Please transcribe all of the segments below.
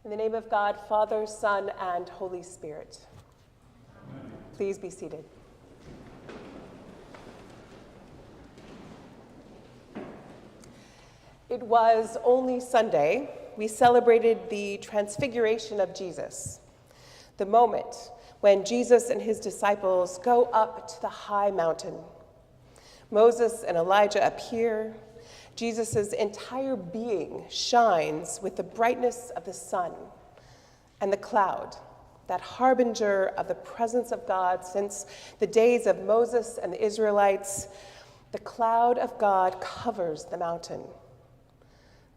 In the name of God, Father, Son, and Holy Spirit. Amen. Please be seated. It was only Sunday we celebrated the transfiguration of Jesus, the moment when Jesus and his disciples go up to the high mountain. Moses and Elijah appear. Jesus' entire being shines with the brightness of the sun, and the cloud, that harbinger of the presence of God since the days of Moses and the Israelites, the cloud of God covers the mountain.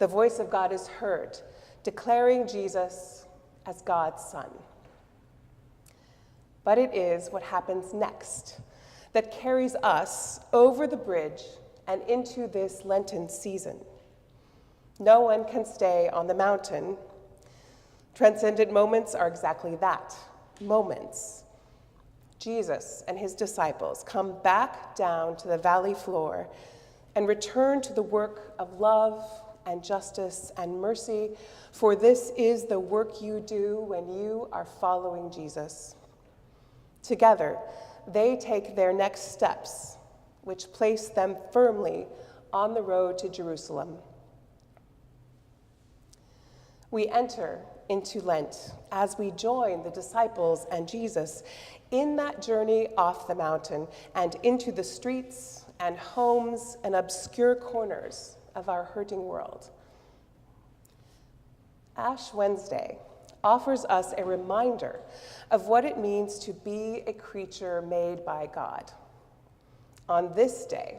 The voice of God is heard, declaring Jesus as God's Son. But it is what happens next that carries us over the bridge and into this Lenten season. No one can stay on the mountain. Transcendent moments are exactly that, moments. Jesus and his disciples come back down to the valley floor and return to the work of love and justice and mercy, for this is the work you do when you are following Jesus. Together, they take their next steps, which place them firmly on the road to Jerusalem. We enter into Lent as we join the disciples and Jesus in that journey off the mountain and into the streets and homes and obscure corners of our hurting world. Ash Wednesday offers us a reminder of what it means to be a creature made by God. On this day,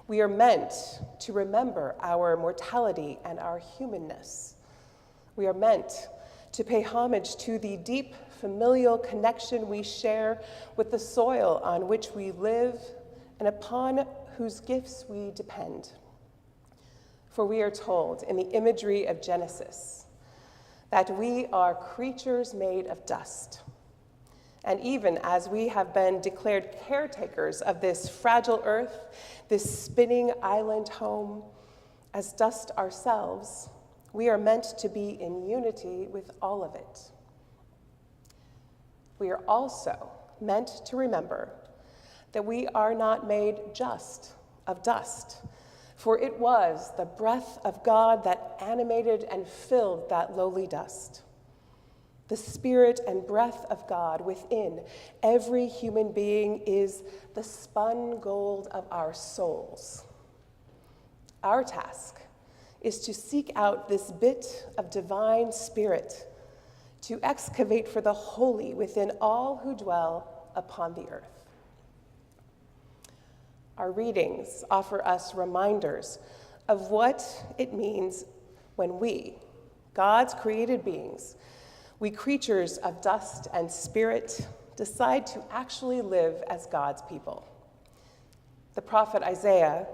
we are meant to remember our mortality and our humanness. We are meant to pay homage to the deep familial connection we share with the soil on which we live and upon whose gifts we depend. For we are told in the imagery of Genesis that we are creatures made of dust. And even as we have been declared caretakers of this fragile earth, this spinning island home, as dust ourselves, we are meant to be in unity with all of it. We are also meant to remember that we are not made just of dust, for it was the breath of God that animated and filled that lowly dust. The spirit and breath of God within every human being is the spun gold of our souls. Our task is to seek out this bit of divine spirit, to excavate for the holy within all who dwell upon the earth. Our readings offer us reminders of what it means when we, God's created beings, we creatures of dust and spirit, decide to actually live as God's people. The prophet Isaiah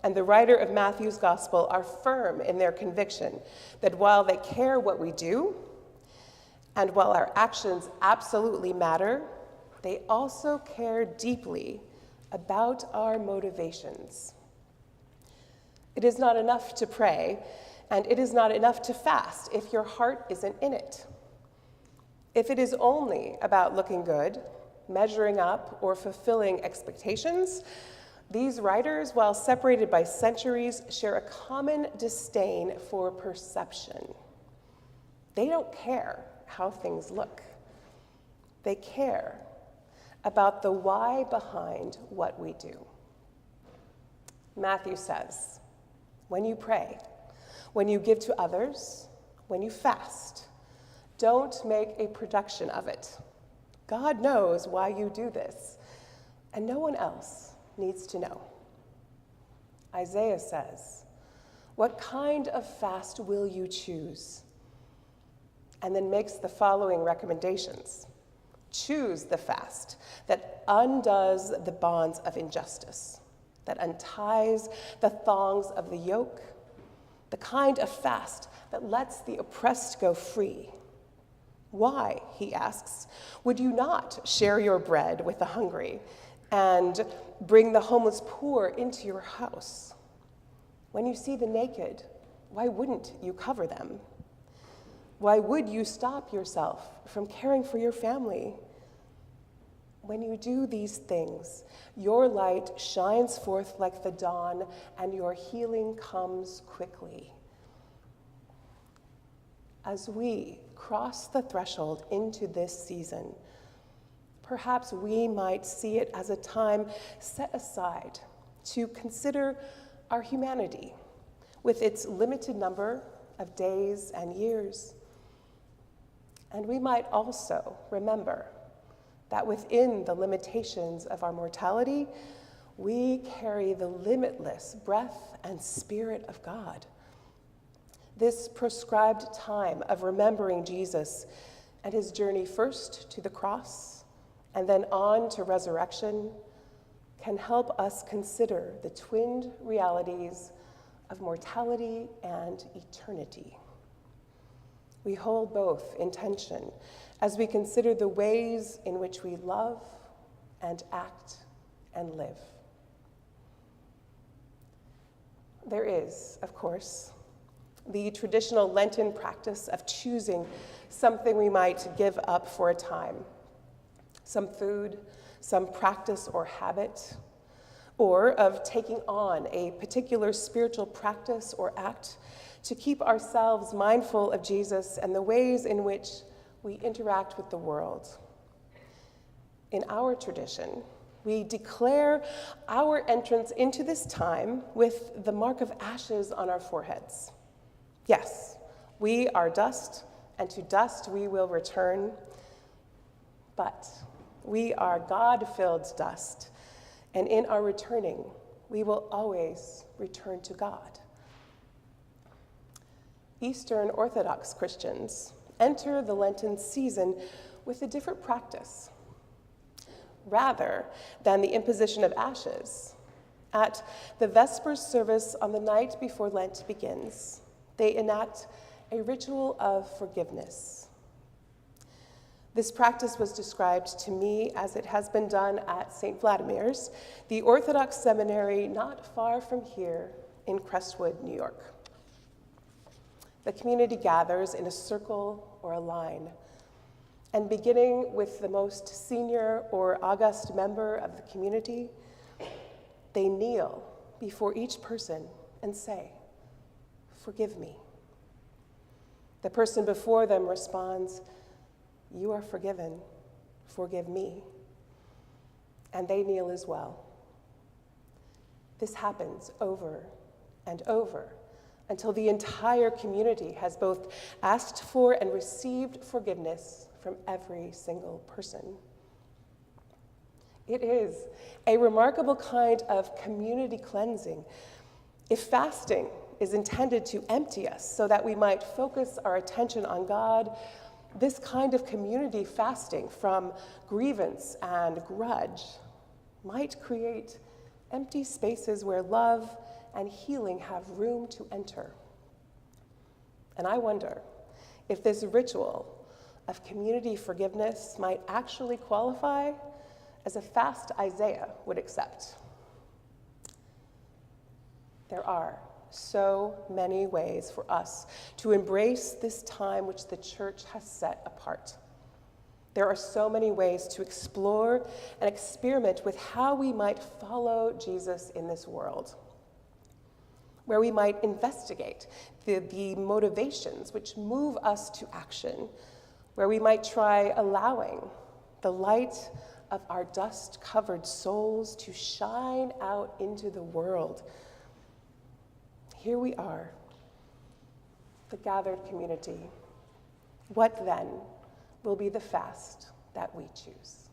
and the writer of Matthew's gospel are firm in their conviction that while they care what we do, and while our actions absolutely matter, they also care deeply about our motivations. It is not enough to pray, and it is not enough to fast if your heart isn't in it. If it is only about looking good, measuring up, or fulfilling expectations, these writers, while separated by centuries, share a common disdain for perception. They don't care how things look. They care about the why behind what we do. Matthew says, when you pray, when you give to others, when you fast, don't make a production of it. God knows why you do this, and no one else needs to know. Isaiah says, what kind of fast will you choose? And then makes the following recommendations. Choose the fast that undoes the bonds of injustice, that unties the thongs of the yoke, the kind of fast that lets the oppressed go free. Why, he asks, would you not share your bread with the hungry and bring the homeless poor into your house? When you see the naked, why wouldn't you cover them? Why would you stop yourself from caring for your family? When you do these things, your light shines forth like the dawn, and your healing comes quickly. As we cross the threshold into this season, perhaps we might see it as a time set aside to consider our humanity with its limited number of days and years. And we might also remember that within the limitations of our mortality, we carry the limitless breath and spirit of God. This prescribed time of remembering Jesus and his journey first to the cross and then on to resurrection can help us consider the twinned realities of mortality and eternity. We hold both in tension as we consider the ways in which we love and act and live. There is, of course, the traditional Lenten practice of choosing something we might give up for a time, some food, some practice or habit, or of taking on a particular spiritual practice or act to keep ourselves mindful of Jesus and the ways in which we interact with the world. In our tradition, we declare our entrance into this time with the mark of ashes on our foreheads. Yes, we are dust, and to dust we will return, but we are God-filled dust, and in our returning, we will always return to God. Eastern Orthodox Christians enter the Lenten season with a different practice. Rather than the imposition of ashes, at the Vespers service on the night before Lent begins, they enact a ritual of forgiveness. This practice was described to me as it has been done at St. Vladimir's, the Orthodox seminary not far from here in Crestwood, New York. The community gathers in a circle or a line, and beginning with the most senior or august member of the community, they kneel before each person and say, "Forgive me." The person before them responds, "You are forgiven, forgive me." And they kneel as well. This happens over and over until the entire community has both asked for and received forgiveness from every single person. It is a remarkable kind of community cleansing. If fasting is intended to empty us so that we might focus our attention on God, this kind of community fasting from grievance and grudge might create empty spaces where love and healing have room to enter. And I wonder if this ritual of community forgiveness might actually qualify as a fast Isaiah would accept. There are so many ways for us to embrace this time which the church has set apart. There are so many ways to explore and experiment with how we might follow Jesus in this world, where we might investigate the motivations which move us to action, where we might try allowing the light of our dust-covered souls to shine out into the world. Here we are, the gathered community. What then will be the fast that we choose?